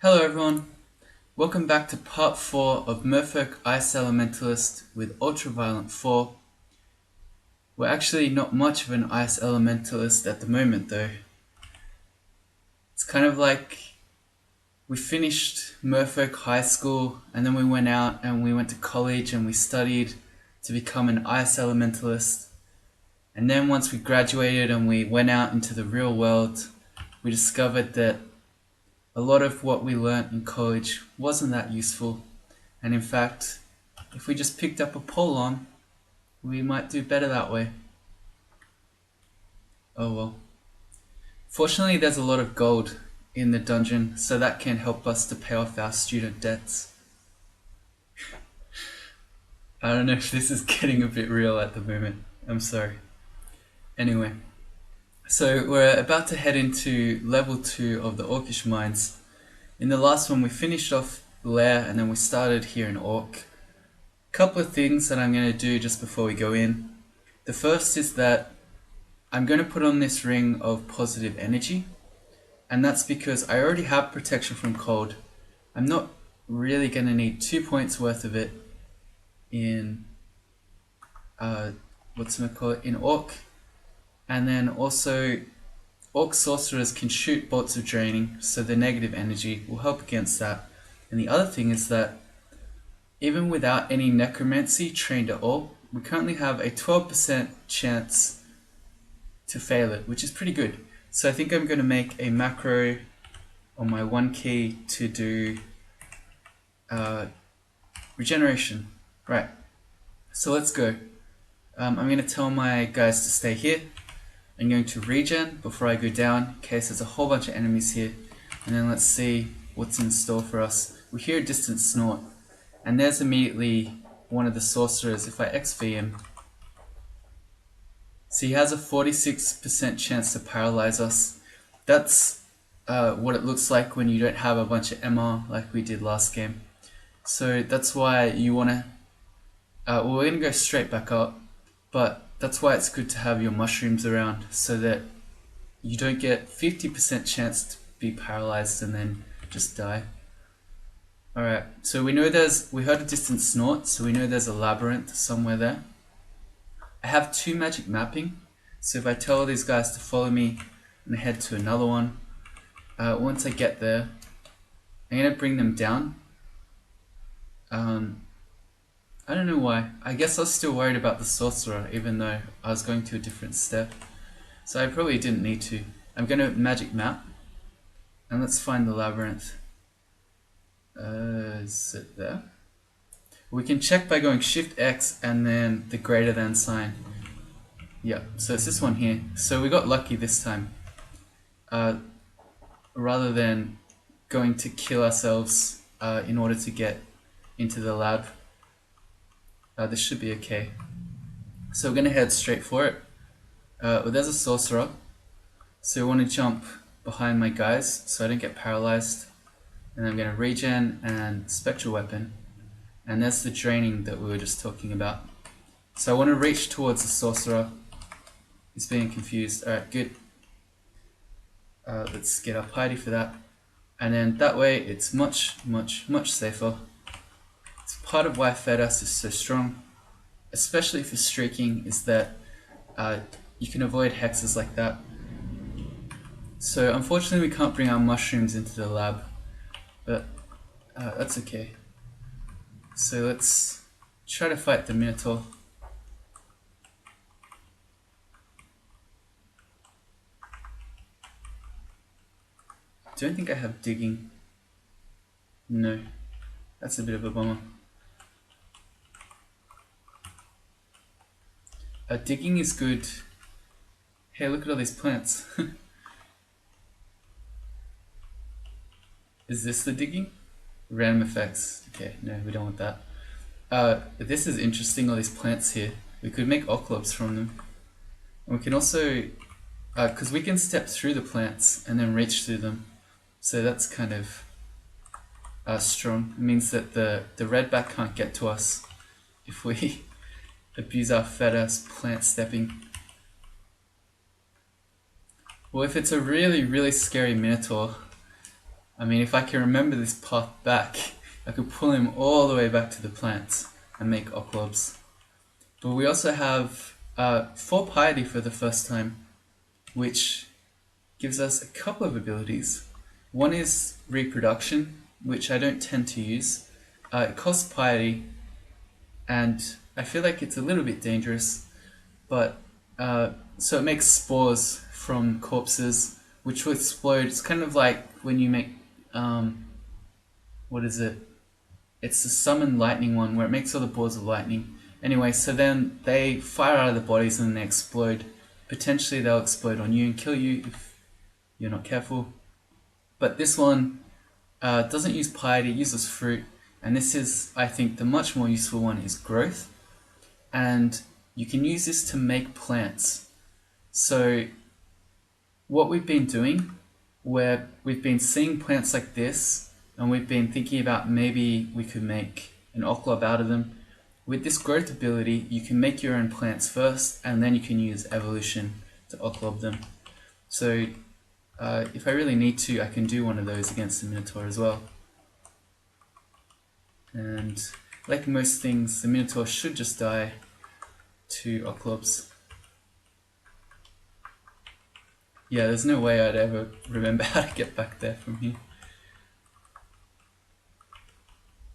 Hello everyone, welcome back to part 4 of Merfolk Ice Elementalist with Ultraviolent 4. We're actually not much of an Ice Elementalist at the moment though. It's kind of like we finished Merfolk High School and then we went out and we went to college and we studied to become an Ice Elementalist. And then once we graduated and we went out into the real world, we discovered that a lot of what we learnt in college wasn't that useful. And in fact, if we just picked up a Polearm, we might do better that way. Oh well. Fortunately, there's a lot of gold in the dungeon, so that can help us to pay off our student debts. I don't know if this is getting a bit real at the moment. I'm sorry. Anyway, so we're about to head into level 2 of the Orcish Mines. In the last one, we finished off Lair and then we started here in Orc. Couple of things that I'm going to do just before we go in. The first is that I'm going to put on this ring of positive energy, and that's because I already have protection from cold. I'm not really going to need 2 points worth of it in in Orc, and then also Orc sorcerers can shoot bolts of draining, so the negative energy will help against that. And the other thing is that even without any necromancy trained at all, we currently have a 12% chance to fail it, which is pretty good. So I think I'm going to make a macro on my 1 key to do regeneration. Right, so let's go. I'm going to tell my guys to stay here. I'm going to regen before I go down in case there's a whole bunch of enemies here. And then let's see what's in store for us. We hear a distant snort. And there's immediately one of the sorcerers. If I XV him, so he has a 46% chance to paralyze us. That's what it looks like when you don't have a bunch of MR like we did last game. So that's why you want to... well, we're going to go straight back up, but that's why it's good to have your mushrooms around so that you don't get 50% chance to be paralyzed and then just die. Alright, so we heard a distant snort, so we know there's a labyrinth somewhere there. I have 2 magic mapping, so if I tell these guys to follow me and head to another one, once I get there, I'm going to bring them down. I don't know why. I guess I was still worried about the sorcerer, even though I was going to a different step. So I probably didn't need to. I'm going to magic map, and let's find the labyrinth. Is it there? We can check by going Shift X and then the greater than sign. Yeah, so it's this one here. So we got lucky this time. Rather than going to kill ourselves in order to get into the lab. This should be okay. So we're going to head straight for it. Well, there's a sorcerer. So we want to jump behind my guys so I don't get paralyzed. And I'm going to regen and spectral weapon. And that's the draining that we were just talking about. So I want to reach towards the sorcerer. He's being confused. Alright, good. Let's get up Heidi for that. And then that way it's much safer. It's part of why Fedas is so strong, especially for streaking, is that you can avoid hexes like that. So unfortunately we can't bring our mushrooms into the lab, but that's okay. So let's try to fight the Minotaur. Don't think I have digging. No, that's a bit of a bummer. Digging is good. Hey, look at all these plants. Is this the digging? Random effects. Okay, no, we don't want that. This is interesting, all these plants here. We could make oklobs from them. And we can also, because we can step through the plants and then reach through them. So that's kind of strong. It means that the redback can't get to us if we abuse our fat ass plant stepping. Well, if it's a really scary Minotaur, I mean, if I can remember this path back, I could pull him all the way back to the plants and make Oklobs. But we also have 4 piety for the first time, which gives us a couple of abilities. One is reproduction, which I don't tend to use. It costs piety, and I feel like it's a little bit dangerous, but so it makes spores from corpses, which will explode. It's kind of like when you make, what is it? It's the summon lightning one, where it makes all the balls of lightning. Anyway, so then they fire out of the bodies and they explode. Potentially they'll explode on you and kill you if you're not careful. But this one doesn't use piety, it uses fruit. And this is, I think, the much more useful one is growth. And you can use this to make plants. So what we've been doing, where we've been seeing plants like this, and we've been thinking about maybe we could make an Oklob out of them. With this growth ability, you can make your own plants first, and then you can use evolution to Oklob them. So if I really need to, I can do one of those against the Minotaur as well. And like most things, the Minotaur should just die to Oklobs. Yeah, there's no way I'd ever remember how to get back there from here.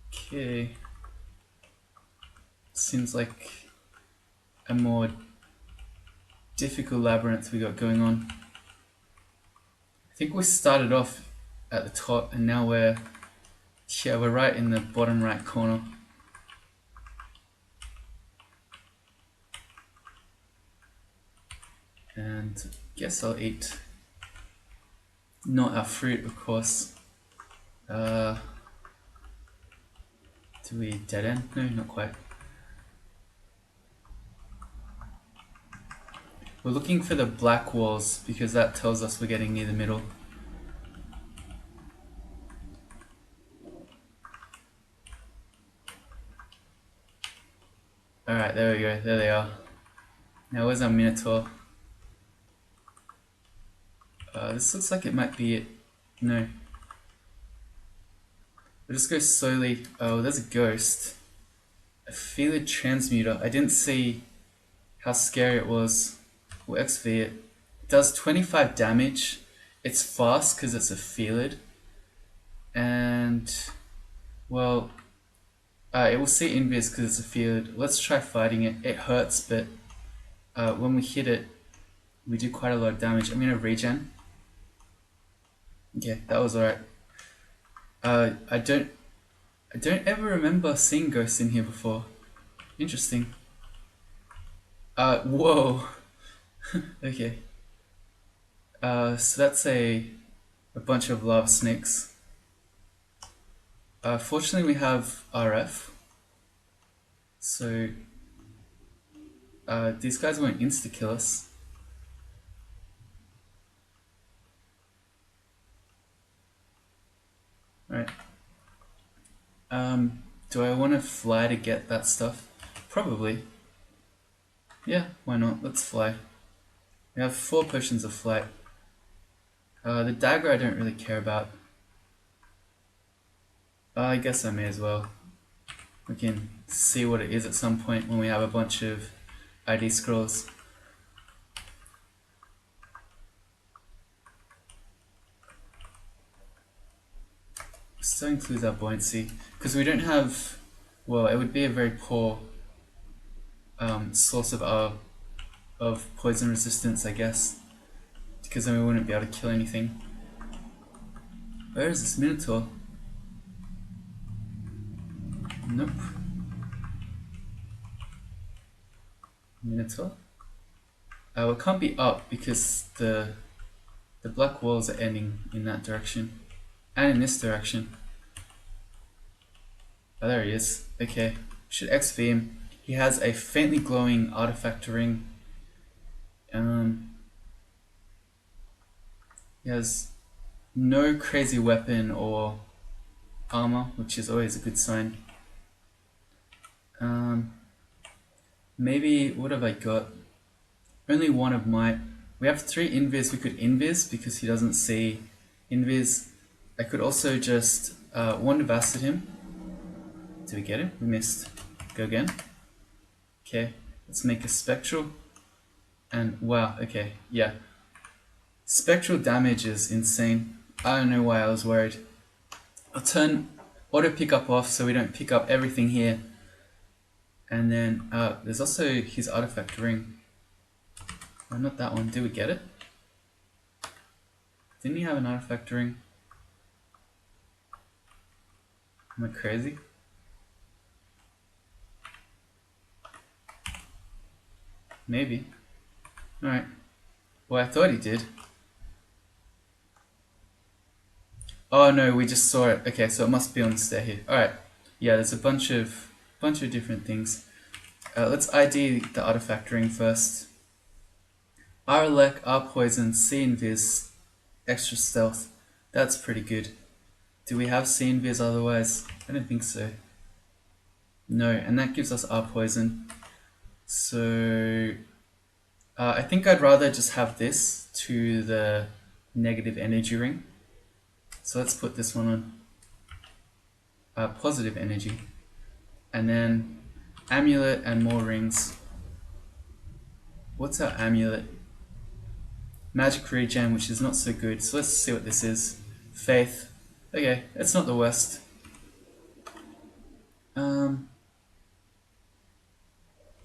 Okay. Seems like a more difficult labyrinth we got going on. I think we started off at the top and now we're right in the bottom right corner. And guess I'll eat not our fruit, of course. Do we dead end? No, not quite. We're looking for the black walls because that tells us we're getting near the middle. Alright, there we go, there they are. Now where's our Minotaur? This looks like it might be it. No. We'll just go slowly. Oh, there's a ghost. A Felid Transmuter. I didn't see how scary it was. We'll XV it. It does 25 damage. It's fast because it's a Felid. And, well, it will see invis because it's a Felid. Let's try fighting it. It hurts, but when we hit it, we do quite a lot of damage. I'm going to regen. Okay, that was alright. I don't ever remember seeing ghosts in here before. Interesting. Whoa. Okay. So that's a bunch of lava snakes. Fortunately we have RF. So these guys won't insta-kill us. Alright. Do I want to fly to get that stuff? Probably. Yeah, why not? Let's fly. We have 4 potions of flight. The dagger I don't really care about. I guess I may as well. We can see what it is at some point when we have a bunch of ID scrolls. Still includes our buoyancy because we don't have, well, it would be a very poor source of poison resistance, I guess, because then we wouldn't be able to kill anything. Where is this Minotaur? Nope. Minotaur? It can't be up because the black walls are ending in that direction. And in this direction. Oh, there he is. Okay. Should XV him. He has a faintly glowing artifact ring. He has no crazy weapon or armor, which is always a good sign. Maybe, what have I got? Only 1 of might. We have 3 invis. We could invis because he doesn't see invis. I could also just Wand Bastard him. Did we get him? We missed. Go again. Okay, let's make a Spectral. And wow, okay, yeah. Spectral damage is insane. I don't know why I was worried. I'll turn auto pickup off so we don't pick up everything here. And then there's also his artifact ring. Oh, not that one. Did we get it? Didn't he have an artifact ring? Am I crazy? Maybe. Alright. Well, I thought he did. Oh no, we just saw it. Okay, so it must be on the stair here. Alright. Yeah, there's a bunch of different things. Let's ID the artifact ring first. R Elec, R Poison, C Invis, extra stealth. That's pretty good. Do we have C Invis otherwise? I don't think so. No, and that gives us R Poison. So I think I'd rather just have this to the negative energy ring. So let's put this one on positive energy. And then amulet and more rings. What's our amulet? Magic regen, which is not so good. So let's see what this is. Faith. Okay, it's not the worst.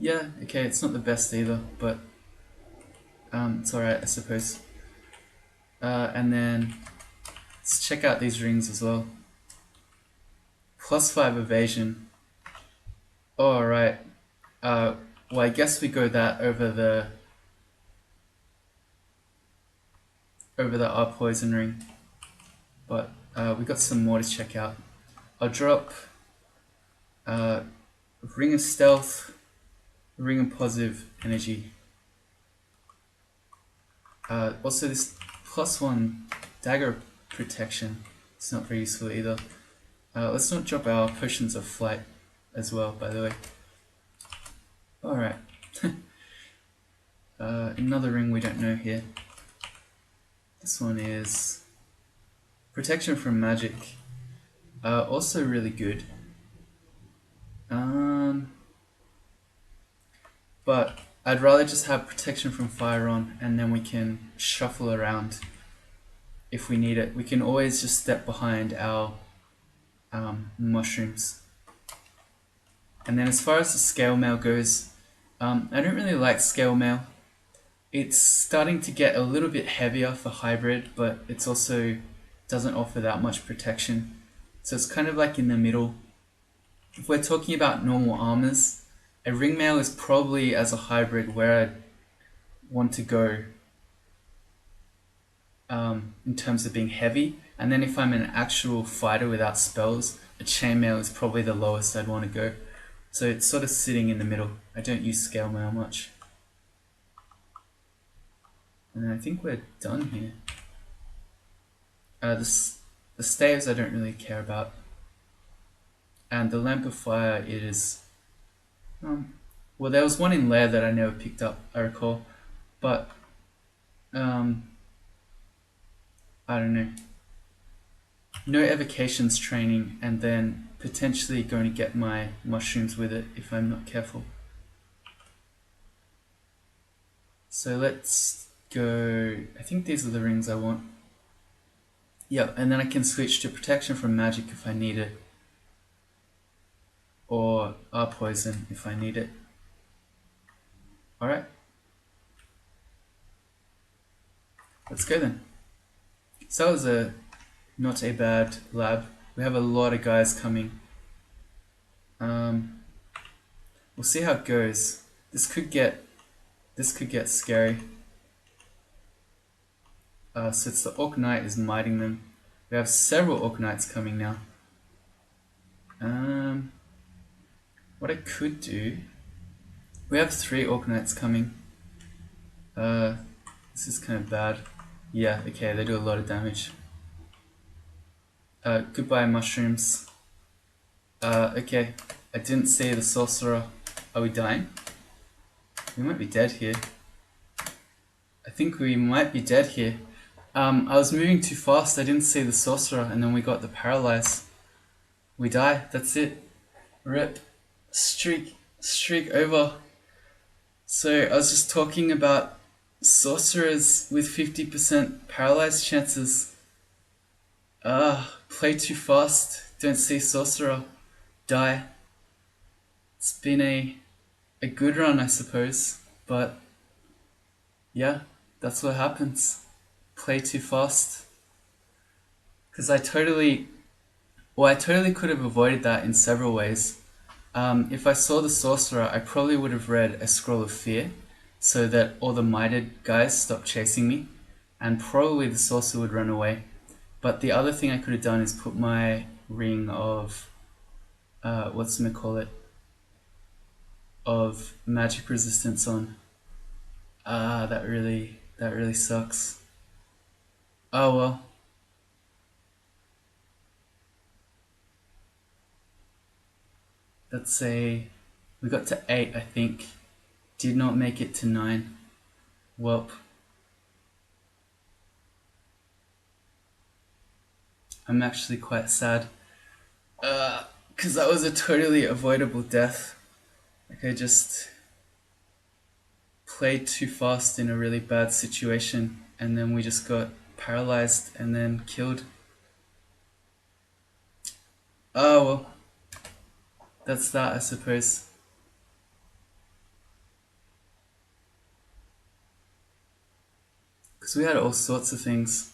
Yeah, okay, it's not the best either, but it's alright, I suppose. And then let's check out these rings as well. +5 evasion. Alright. Well, I guess we go that over the R poison ring. But we got some more to check out. I'll drop ring of stealth, ring of positive energy. Also this +1 dagger protection. It's not very useful either. Let's not drop our potions of flight as well, by the way. Alright. Another ring we don't know here. This one is protection from magic. Also really good. But I'd rather just have protection from fire on, and then we can shuffle around if we need it. We can always just step behind our mushrooms. And then as far as the scale mail goes, I don't really like scale mail. It's starting to get a little bit heavier for hybrid, but it's also doesn't offer that much protection. So it's kind of like in the middle. If we're talking about normal armors, a ring mail is probably as a hybrid where I'd want to go in terms of being heavy. And then if I'm an actual fighter without spells, a chainmail is probably the lowest I'd want to go. So it's sort of sitting in the middle. I don't use scale mail much. And I think we're done here. The staves I don't really care about. And the lamp of fire, it is... well, there was one in Lair that I never picked up, I recall. But... I don't know. No evocations training, and then potentially going to get my mushrooms with it if I'm not careful. So let's go... I think these are the rings I want. Yep, and then I can switch to protection from magic if I need it. Or poison if I need it. Alright. Let's go then. So that was not a bad lab. We have a lot of guys coming. We'll see how it goes. This could get scary. So it's the Orc Knight is miting them. We have several Orc Knights coming now. What I could do... We have 3 Orc Knights coming. This is kind of bad. Yeah, okay, they do a lot of damage. Goodbye, mushrooms. Okay, I didn't see the sorcerer. Are we dying? We might be dead here. I think we might be dead here. I was moving too fast. I didn't see the sorcerer, and then we got the paralyze. We die. That's it. Rip. Streak over. So I was just talking about sorcerers with 50% paralyzed chances. Play too fast. Don't see sorcerer. Die. It's been a good run, I suppose. But yeah, that's what happens. Play too fast. Because I totally could have avoided that in several ways. If I saw the sorcerer, I probably would have read a scroll of fear so that all the mited guys stopped chasing me, and probably the sorcerer would run away. But the other thing I could have done is put my ring of of magic resistance on. That really sucks. Oh well. Let's say we got to 8, I think. Did not make it to 9. Welp. I'm actually quite sad. Because that was a totally avoidable death. Like, I just played too fast in a really bad situation, and then we just got paralyzed and then killed. Oh well. That's that, I suppose. Because we had all sorts of things.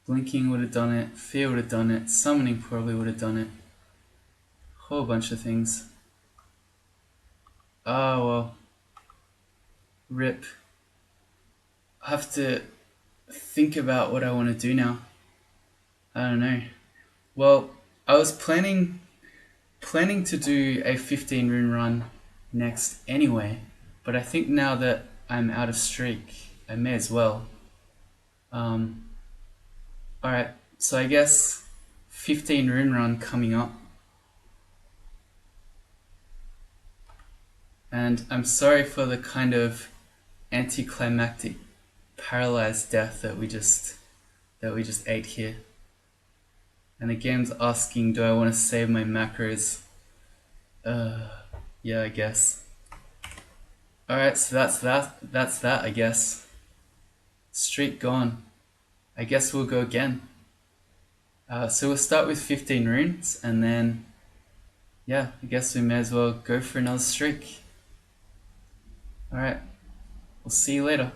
Blinking would have done it. Fear would have done it. Summoning probably would have done it. Whole bunch of things. Oh well. Rip. I have to think about what I want to do now. I don't know. Well, I was planning to do a 15 rune run next anyway, but I think now that I'm out of streak, I may as well. Alright, so I guess 15 rune run coming up. And I'm sorry for the kind of anticlimactic paralyzed death that we just ate here. And the game's asking, do I want to save my macros? Yeah, I guess. Alright, so that's that, I guess. Streak gone. I guess we'll go again. So we'll start with 15 runes, and then, yeah, I guess we may as well go for another streak. Alright, we'll see you later.